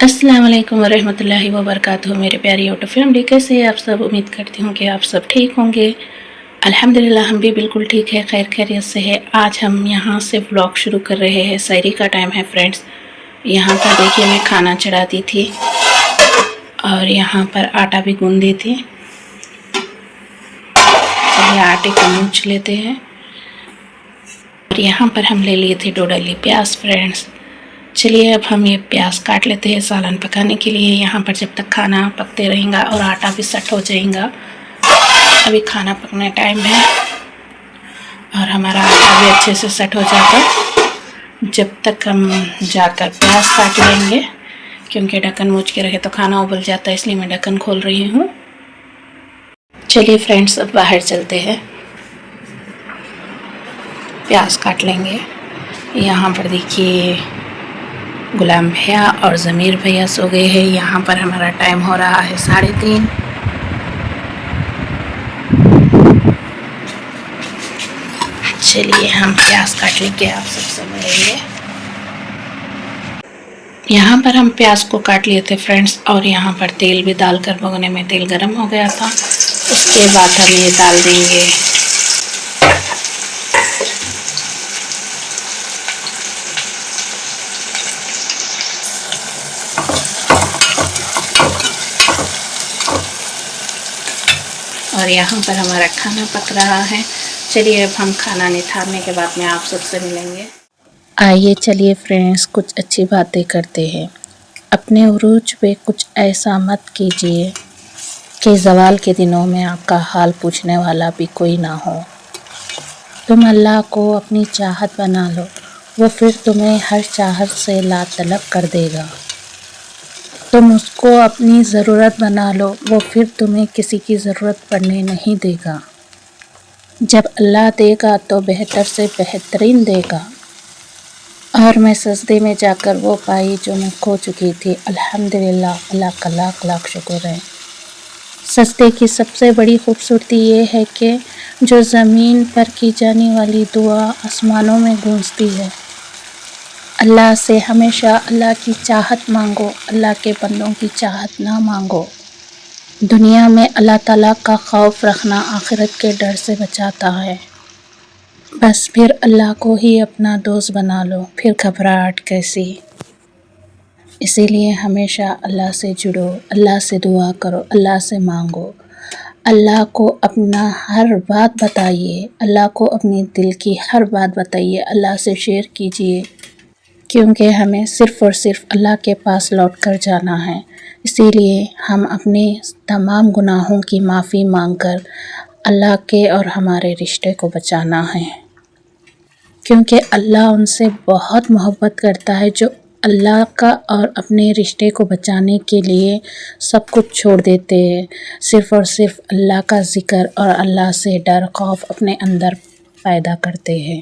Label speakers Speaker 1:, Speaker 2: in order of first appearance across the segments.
Speaker 1: अस्सलाम वालेकुम वरहमतुल्लाहि वबरकातुहू। मेरे प्यारी यूट्यूब फैमिली, कैसे हैं आप सब। उम्मीद करती हूँ कि आप सब ठीक होंगे। अल्हम्दुलिल्लाह हम भी बिल्कुल ठीक है, खैर खैरियत से है। आज हम यहाँ से व्लॉग शुरू कर रहे हैं। सहरी का टाइम है फ्रेंड्स। यहाँ पर देखिए मैं खाना चढ़ा दी थी और यहाँ पर आटा भी गूँध दी थी। चलिए आटे को मूछ लेते हैं। और यहाँ पर हम ले लिए थे 2 डली प्याज फ्रेंड्स। चलिए अब हम ये प्याज काट लेते हैं सालन पकाने के लिए। यहाँ पर जब तक खाना पकते रहेगा और आटा भी सेट हो जाएगा। अभी खाना पकने टाइम है और हमारा आटा भी अच्छे से सेट हो जाता जब तक हम जाकर प्याज काट लेंगे, क्योंकि ढक्कन मूछ के रखे तो खाना उबल जाता है, इसलिए मैं ढक्कन खोल रही हूँ। चलिए फ्रेंड्स अब बाहर चलते हैं, प्याज काट लेंगे। यहाँ पर देखिए गुलाम भैया और ज़मीर भैया सो गए हैं। यहाँ पर हमारा टाइम हो रहा है 3:30। चलिए हम प्याज काट लेके आप सबसे मिलेंगे। यहाँ पर हम प्याज को काट लिए थे फ्रेंड्स और यहाँ पर तेल भी डालकर भगोने में तेल गरम हो गया था। उसके बाद हम ये डाल देंगे और यहाँ पर हमारा खाना पक रहा है। चलिए अब हम खाना निथारने के बाद में आप सबसे मिलेंगे। आइए चलिए फ्रेंड्स कुछ अच्छी बातें करते हैं। अपने उरूज पे कुछ ऐसा मत कीजिए कि ज़वाल के दिनों में आपका हाल पूछने वाला भी कोई ना हो। तुम अल्लाह को अपनी चाहत बना लो, वो फिर तुम्हें हर चाहत से लातलब कर देगा। तुम उसको अपनी ज़रूरत बना लो, वो फिर तुम्हें किसी की ज़रूरत पड़ने नहीं देगा। जब अल्लाह देगा तो बेहतर से बेहतरीन देगा। और मैं सजदे में जाकर वो पाई जो मैं खो चुकी थी। अल्हम्दुलिल्लाह, अल्लाह का लाख लाख शुक्र है। सजदे की सबसे बड़ी खूबसूरती ये है कि जो ज़मीन पर की जाने वाली दुआ आसमानों में गूंजती है। अल्लाह से हमेशा अल्लाह की चाहत मांगो, अल्लाह के बंदों की चाहत ना मांगो। दुनिया में अल्लाह ताला का खौफ रखना आखिरत के डर से बचाता है। बस फिर अल्लाह को ही अपना दोस्त बना लो, फिर घबराहट कैसी। इसीलिए हमेशा अल्लाह से जुड़ो, अल्लाह से दुआ करो, अल्लाह से मांगो। अल्लाह को अपना हर बात बताइए, अल्लाह को अपनी दिल की हर बात बताइए, अल्लाह से शेयर कीजिए, क्योंकि हमें सिर्फ़ और सिर्फ अल्लाह के पास लौट कर जाना है। इसीलिए हम अपने तमाम गुनाहों की माफ़ी मांगकर अल्लाह के और हमारे रिश्ते को बचाना है, क्योंकि अल्लाह उनसे बहुत मोहब्बत करता है जो अल्लाह का और अपने रिश्ते को बचाने के लिए सब कुछ छोड़ देते हैं। सिर्फ़ और सिर्फ अल्लाह का ज़िक्र और अल्लाह से डर खौफ अपने अंदर पैदा करते हैं।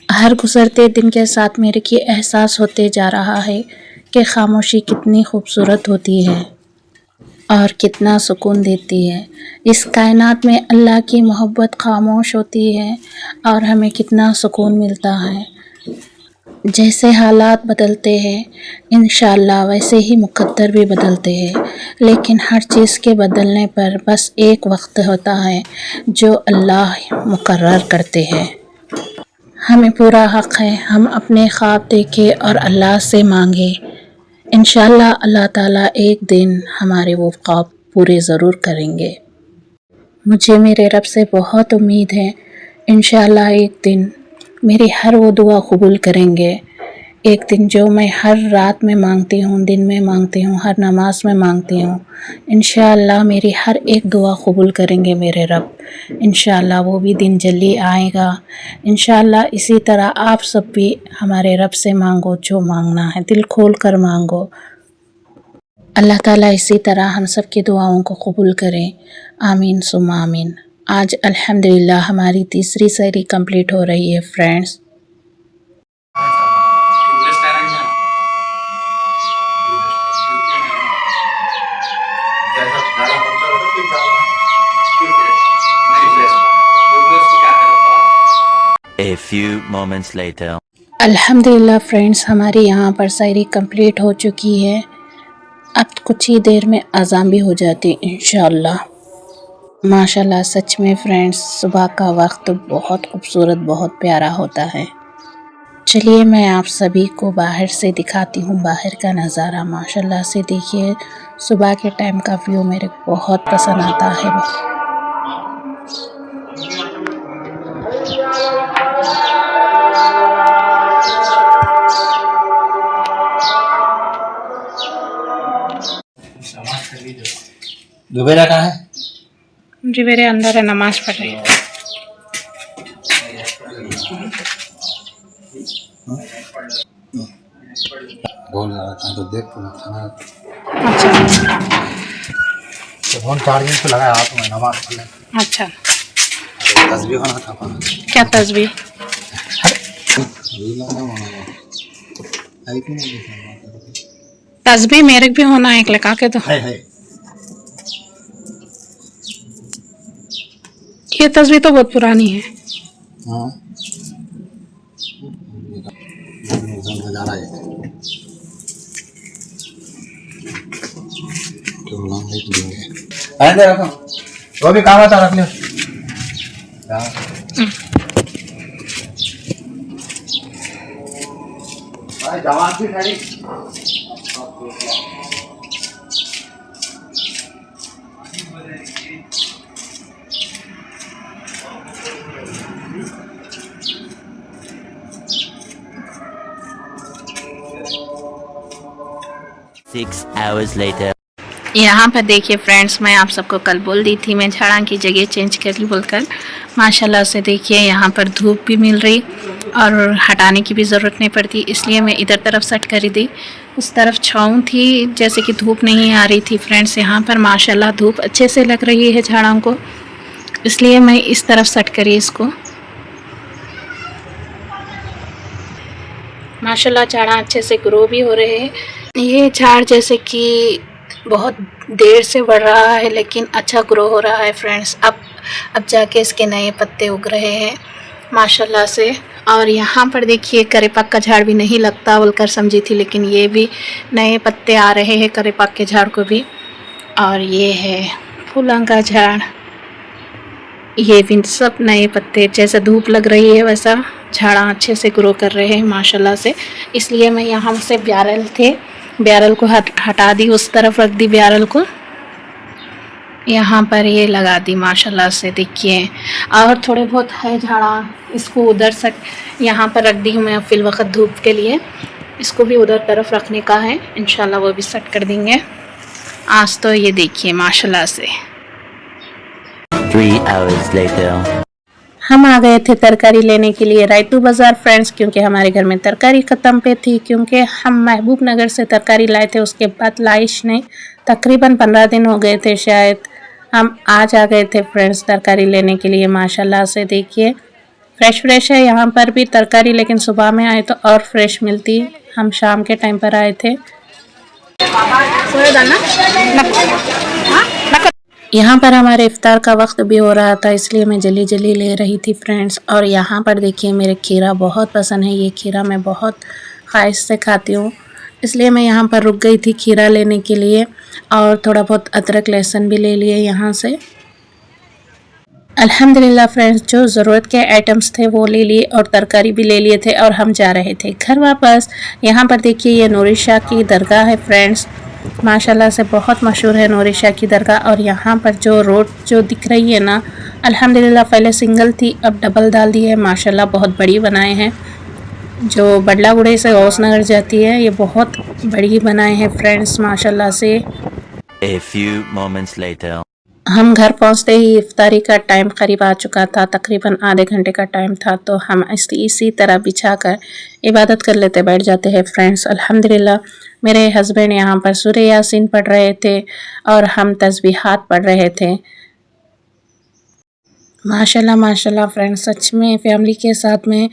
Speaker 1: हर गुज़रते दिन के साथ मेरे को एहसास होते जा रहा है कि खामोशी कितनी खूबसूरत होती है और कितना सुकून देती है। इस कायनात में अल्लाह की मोहब्बत खामोश होती है और हमें कितना सुकून मिलता है। जैसे हालात बदलते हैं इंशाअल्लाह वैसे ही मुक़द्दर भी बदलते हैं, लेकिन हर चीज़ के बदलने पर बस एक वक्त होता है जो अल्लाह मुकर्रर करते हैं। हमें पूरा हक़ है हम अपने ख्वाब देखें और अल्लाह से मांगे। इंशाअल्लाह अल्लाह ताला एक दिन हमारे वो ख्वाब पूरे ज़रूर करेंगे। मुझे मेरे रब से बहुत उम्मीद है, इंशाअल्लाह एक दिन मेरी हर वो दुआ कबूल करेंगे। एक दिन जो मैं हर रात में मांगती हूँ, दिन में मांगती हूँ, हर नमाज में मांगती हूँ, इंशाअल्लाह मेरी हर एक दुआ कबूल करेंगे मेरे रब। इंशाअल्लाह वो भी दिन जल्दी आएगा। इंशाअल्लाह इसी तरह आप सब भी हमारे रब से मांगो, जो मांगना है दिल खोल कर मांगो। अल्लाह ताला इसी तरह हम सब की दुआओं को कबूल करें। आमीन सुम्मा आमीन। आज अल्हम्दुलिल्लाह हमारी तीसरी सहरी कंप्लीट हो रही है friends.
Speaker 2: A few moments later.
Speaker 1: अल्हम्दुलिल्लाह फ्रेंड्स, हमारे यहाँ पर शायरी कंप्लीट हो चुकी है। अब कुछ ही देर में अज़ान भी हो जाती इंशाअल्लाह। माशाल्लाह सच में फ्रेंड्स, सुबह का वक्त बहुत खूबसूरत, बहुत प्यारा होता है। चलिए मैं आप सभी को बाहर से दिखाती हूँ बाहर का नज़ारा। माशाल्लाह से देखिए, सुबह के टाइम का व्यू मेरे बहुत पसंद आता है।
Speaker 2: जुबेरा कहाँ है?
Speaker 1: जी मेरे अंदर है, नमाज पढ़ रही है।
Speaker 2: बोल रहा था तो देख तो खाना।
Speaker 1: अच्छा
Speaker 2: तो फोन चार्जिंग पे लगाया हाथ में, नमाज पढ़ ले।
Speaker 1: अच्छा,
Speaker 2: तस्बीह होना था पाना।
Speaker 1: क्या तस्बीह? तस्बीह मेरे भी होना है, एक लगा के तो
Speaker 2: है।
Speaker 1: ये तस्बीह तो बहुत पुरानी है।
Speaker 2: हाँ बजा रहा है तो नाम लिख देंगे। आए दे रखो, वो भी काम आता रख लियो। भाई जवाब भी खड़ी।
Speaker 3: 6 hours later.
Speaker 1: यहाँ पर देखिए फ्रेंड्स, मैं आप सबको कल बोल दी थी मैं झाड़ा की जगह चेंज करी बोलकर। माशाल्लाह से देखिए यहाँ पर धूप भी मिल रही और हटाने की भी ज़रूरत नहीं पड़ती, इसलिए मैं इधर तरफ सेट करी दी। उस तरफ छाँव थी, जैसे कि धूप नहीं आ रही थी फ्रेंड्स। यहाँ पर माशाल्लाह धूप अच्छे से लग रही है झाड़ों को, इसलिए मैं इस तरफ सेट करी इसको। माशाल्लाह झाड़ा अच्छे से ग्रो भी हो रहे हैं। ये झाड़ जैसे कि बहुत देर से बढ़ रहा है लेकिन अच्छा ग्रो हो रहा है फ्रेंड्स। अब जाके इसके नए पत्ते उग रहे हैं माशाल्लाह से। और यहाँ पर देखिए करेपाक का झाड़ भी नहीं लगता बोलकर समझी थी, लेकिन ये भी नए पत्ते आ रहे हैं करेपाक के झाड़ को भी। और ये है फूलों का झाड़, ये भी सब नए पत्ते, जैसे धूप लग रही है वैसा झाड़ा अच्छे से ग्रो कर रहे हैं माशाल्लाह से। इसलिए मैं यहाँ से ब्यारल को हटा दी, उस तरफ रख दी ब्यारल को, यहाँ पर ये लगा दी माशाल्लाह से देखिए। और थोड़े बहुत है झाड़ा, इसको उधर से यहाँ पर रख दी हूँ मैं फिल वक्त धूप के लिए। इसको भी उधर तरफ रखने का है, इंशाल्लाह वो भी सेट कर देंगे आज। तो ये देखिए माशाल्लाह से।
Speaker 3: 3 hours later.
Speaker 1: हम आ गए थे तरकारी लेने के लिए रायतू बाज़ार फ्रेंड्स, क्योंकि हमारे घर में तरकारी ख़त्म पे थी। क्योंकि हम महबूब नगर से तरकारी लाए थे, उसके बाद लाइश नहीं, तकरीबन 15 दिन हो गए थे शायद। हम आज आ गए थे फ्रेंड्स तरकारी लेने के लिए। माशाल्लाह से देखिए फ्रेश है यहाँ पर भी तरकारी, लेकिन सुबह में आए तो और फ्रेश मिलती। हम शाम के टाइम पर आए थे। यहाँ पर हमारे इफ्तार का वक्त भी हो रहा था, इसलिए मैं जल्दी ले रही थी फ्रेंड्स। और यहाँ पर देखिए मेरे खीरा बहुत पसंद है, ये खीरा मैं बहुत ख्वाहिश से खाती हूँ, इसलिए मैं यहाँ पर रुक गई थी खीरा लेने के लिए। और थोड़ा बहुत अदरक लहसुन भी ले लिए यहाँ से। अल्हम्दुलिल्लाह फ्रेंड्स, जो ज़रूरत के आइटम्स थे वो ले लिए और तरकारी भी ले लिए थे और हम जा रहे थे घर वापस। यहाँ पर देखिए ये नूरी शाह की दरगाह है फ्रेंड्स, माशाल्लाह से बहुत मशहूर है नूरी शाह की दरगाह। और यहाँ पर जो रोड जो दिख रही है ना, अल्हम्दुलिल्लाह पहले सिंगल थी, अब डबल डाल दी है माशाल्लाह, बहुत बड़ी बनाए हैं। जो बडला गुड़े से गौस नगर जाती है, ये बहुत बड़ी बनाए हैं फ्रेंड्स माशाल्लाह से।
Speaker 3: A few moments later.
Speaker 1: हम घर पहुंचते ही इफ्तारी का टाइम करीब आ चुका था, तकरीबन आधे घंटे का टाइम था। तो हम इसी तरह बिछाकर इबादत कर लेते बैठ जाते हैं फ्रेंड्स। अल्हम्दुलिल्लाह मेरे हस्बैंड यहाँ पर सूरह यासीन पढ़ रहे थे और हम तस्बीहात पढ़ रहे थे। माशाल्लाह फ्रेंड्स, सच में फैमिली के साथ में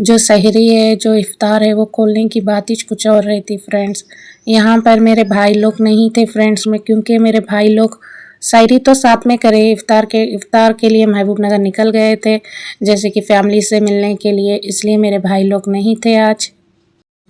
Speaker 1: जो सहरी है, जो इफ्तार है, वो खोलने की बात ही कुछ और रही थी फ्रेंड्स। यहाँ पर मेरे भाई लोग नहीं थे फ्रेंड्स में, क्योंकि मेरे भाई लोग शायरी तो साथ में करे। इफ्तार के लिए महबूब नगर निकल गए थे, जैसे कि फैमिली से मिलने के लिए, इसलिए मेरे भाई लोग नहीं थे आज।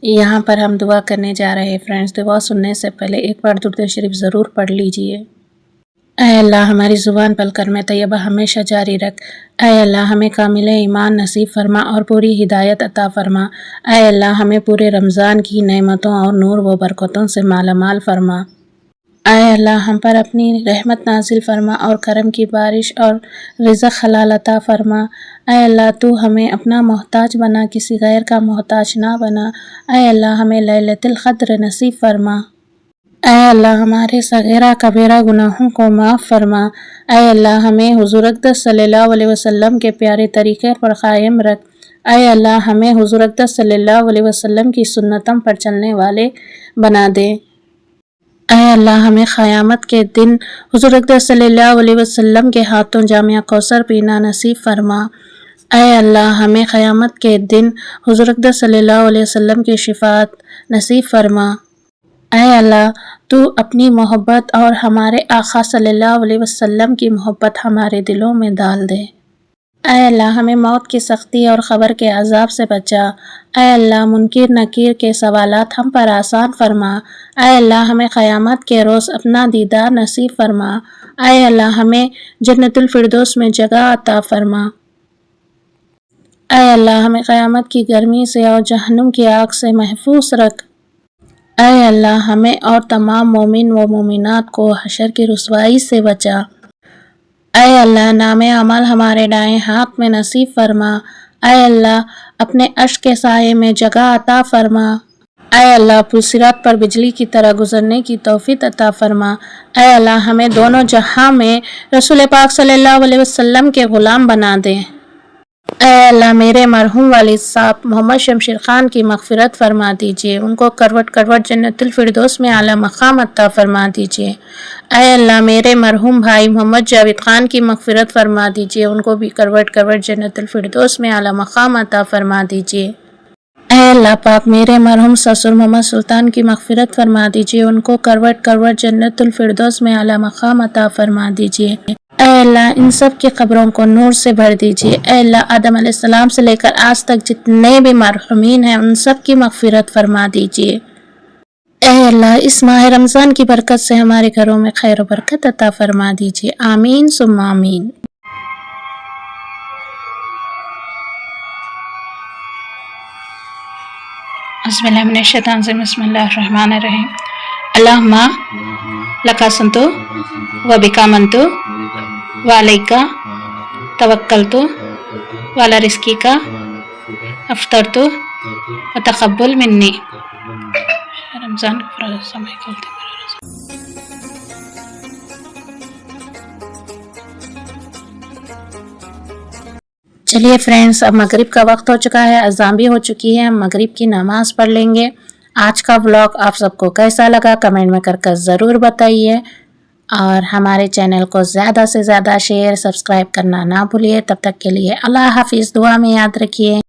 Speaker 1: यहाँ पर हम दुआ करने जा रहे हैं फ्रेंड्स। दुआ सुनने से पहले एक बार दुरूद शरीफ ज़रूर पढ़ लीजिए। ऐ अल्लाह हमारी ज़ुबान पर कलमे तैयबा हमेशा जारी रख। ऐ अल्लाह हमें कामिल ईमान नसीब फरमा और पूरी हिदायत अता फरमा। ऐ अल्लाह हमें पूरे रमज़ान की नेमतों और नूर व बरकतों से मालामाल फरमा। ऐ अल्लाह हम पर अपनी रहमत नाजिल फरमा और करम की बारिश और रिज़्क़ हलाल अता फरमा। ऐ अल्लाह तू हमें अपना मोहताज बना, किसी गैर का मोहताज ना बना। ऐ अल्लाह हमें लैलतुल क़द्र नसीब फरमा। ऐ अल्लाह हमारे सगीरा कबीरा गुनाहों को माफ़ फरमा। ऐ अल्लाह हमें हुज़ूर अक़दस सल्लल्लाहु अलैहि वसल्लम के प्यारे तरीक़े पर क़ायम रख। ऐ अल्लाह हमें हुज़ूर अक़दस सल्लल्लाहु अलैहि वसल्लम की सुन्नतों पर चलने वाले बना दे। ऐ अल्लाह हमें क़यामत के दिन हुज़ूर अक़दस सल्लल्लाहु अलैहि वसल्लम के हाथों जामिया कौसर पीना नसीब फरमा। ऐ अल्लाह हमें क़यामत के दिन हुज़ूर अक़दस सल्लल्लाहु अलैहि वसल्लम की शिफ़ाअत नसीब फरमा। ऐ अल्लाह तू अपनी मोहब्बत और हमारे आका सल्लल्लाहु अलैहि वसल्लम की मोहब्बत हमारे दिलों में डाल दे। ऐ अल्लाह हमें मौत की सख्ती और ख़बर के अज़ाब से बचा। ऐ अल्लाह मुनकिर नकीर के सवालात हम पर आसान फरमा। ऐ अल्लाह हमें क़यामत के रोज़ अपना दीदार नसीब फरमा। ऐ अल्लाह हमें जन्नतुल फ़िरदौस में जगह अता फरमा। ऐ अल्लाह हमें क़यामत की गर्मी से और जहन्नुम की आग से महफूज रख। ऐ अल्लाह हमें और तमाम मोमिन व मोमिनात को हशर की रुसवाई से बचा। ऐ अल्लाह नामे अमल हमारे दाएं हाथ में नसीब फरमा। ऐ अल्लाह अपने अर्श के साये में जगह अता फरमा। ऐ अल्लाह पुलसिरात पर बिजली की तरह गुजरने की तौफीक अता फरमा। ऐ अल्लाह हमें दोनों जहां में रसूल पाक सल्लल्लाहु अलैहि वसल्लम के ग़ुलाम बना दे। ऐ अल्लाह मेरे मरहूम वालिद साहब मोहम्मद शमशेर ख़ान की मग़फ़िरत फरमा दीजिए, उनको करवट करवट जन्नतुल फ़िरदौस में आला मक़ाम अता फरमा दीजिए। ऐ अल्लाह मेरे मरहूम भाई मोहम्मद जावेद ख़ान की मग़फ़िरत फरमा दीजिए, उनको भी करवट करवट जन्नतुल फ़िरदौस में आला मक़ाम अता फरमा दीजिए। ऐ अल्लाह पाक मेरे मरहूम ससुर मोहम्मद सुल्तान की मग़फ़िरत फरमा दीजिए, उनको करवट करवट जन्नतुल फ़िरदौस में आला मक़ाम अता फरमा दीजिए। ऐ अल्लाह इन सब की कब्रों को नूर से भर दीजिए। ऐ अल्लाह आदम अलैहिस्सलाम से लेकर आज तक जितने भी मरहूमीन हैं उन सब की मग़फ़िरत फरमा दीजिए। ऐ अल्लाह इस माह रमज़ान की बरकत से हमारे घरों में खैर व बरकत अता फरमा दीजिए। आमीन सुम्मा आमीन। बिस्मिल्लाहिर्रहमानिर्रहीम। अल्लाहुम्मा लका संतु व बिका मंतु व अलैका तवक्कलतु व अला रिज़्क़िका अफ़्तरतु व तक़ब्बल मिन्नी। रमज़ान का पूरा समय खोलते चलिए फ्रेंड्स, अब मगरिब का वक्त हो चुका है, अज़ान भी हो चुकी है, हम मगरिब की नमाज़ पढ़ लेंगे। आज का व्लॉग आप सबको कैसा लगा कमेंट में कर ज़रूर बताइए और हमारे चैनल को ज़्यादा से ज़्यादा शेयर सब्सक्राइब करना ना भूलिए। तब तक के लिए अल्लाह हाफ़िज़, दुआ में याद रखिए।